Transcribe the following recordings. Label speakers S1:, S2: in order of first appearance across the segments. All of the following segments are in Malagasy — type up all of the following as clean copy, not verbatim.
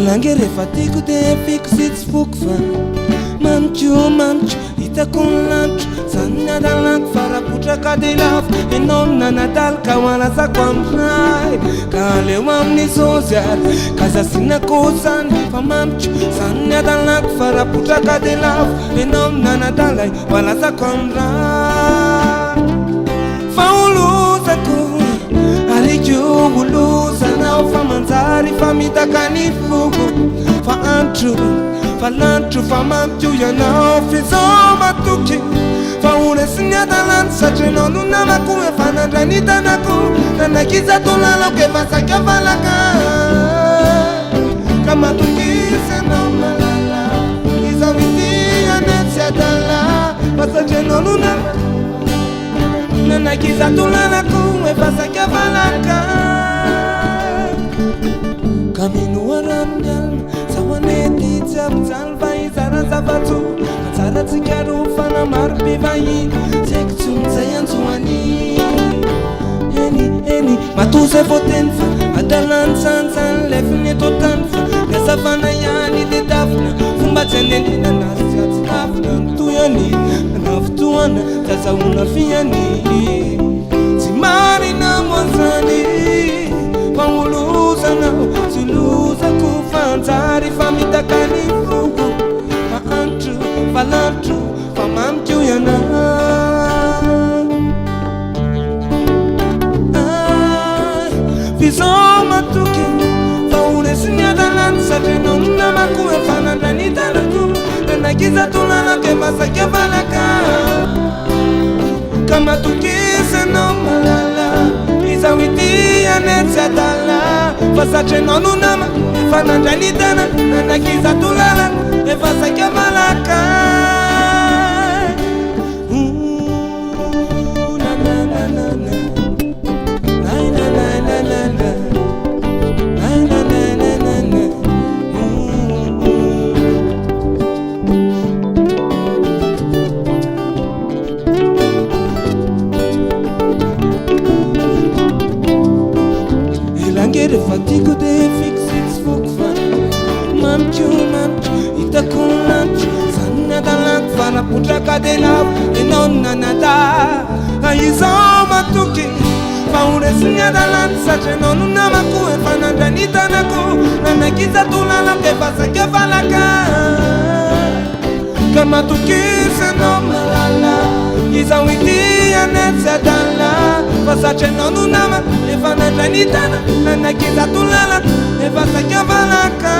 S1: Alangere fatico de fixits fukfa Manchu hitako ny lanitro Zany adalanko farapotraka de lafo Enao nanadalaka malazako aminay Ka leo amin'ny sozy ary Ka zasinako zany fa mamtro Zany adalanko farapotraka de lafo Enao nanadalay malazako aminay Fa olozako Alikyo olozanao Fa manjary fa mitaka ny foko Fa antro Fa lantro fa mampio ianao Fizaho matoky Fa oresy ny adalany Satria anao no namako Efa nandrany tanako Nanakiza to lalako Efa saika valaka Ka matokisy anao malala Izaho ity anetsy adala Fa satria anao no namako Nanakiza to lalako Efa saika valaka Ka minoarano ny alina Zahoanety tsy apijaly fa izara zavatso Anjara tsikaro fanamaro mpivahiny Tseko tsy mizay anjoany Eny matozay voteny fa Adalany sanjany lefiny eto tany fa Miazavana ihany de tafina Fomba tsy anendrina nazy tsy atsy tafina Nitoyany navotoana Zazahoana fiany Tsy marina moazany Fa olozanao Tsy lozako fa anjary fa mitaka ny foko Fa antro, fa lantro, fa mamtio ianao Fizaho matoky Fa oresy ny adalany Satria anao no namako Efa nandrany tanako Nanakiza to lalako Efa saika valaka Ka matokisy anao malala Izaho ity anetsy adala Fa satria anao no namako Efa nandrany tanako Nanakiza to lalako Efa saika valaka Elangere fatico de fixits fukfa Mamtio hitako ny lanitro Zany adalanko farapotraka de lafo Enao nanada Izaho matoky Fa oresy ny adalany Satria anao no namako Efa nandrany tanako Nanakiza to lalako Efa saika valaka Ka matokisy anao malala Izaho ity anetsy adala Fa satria anao no namako Efa nandrany tanako Nanakiza to lalako Efa saika valaka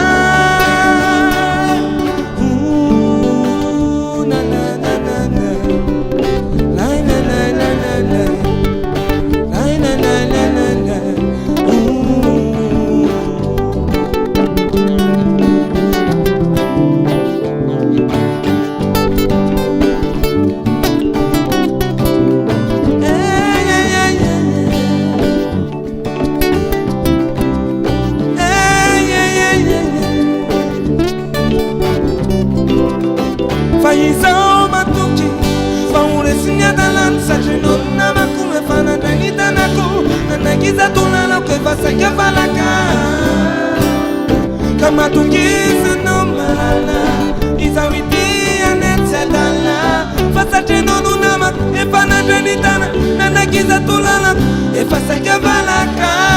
S1: Izaho matoky Fa oresy ny adalany Satria anao no namako Efa nandrany tanako Nanakiza to lalako Efa saika valaka Ka matokisy anao malala Izaho ity anetsy adala Fa satria anao no namako Efa nandrany tanako Nanakiza to lalako Efa saika valaka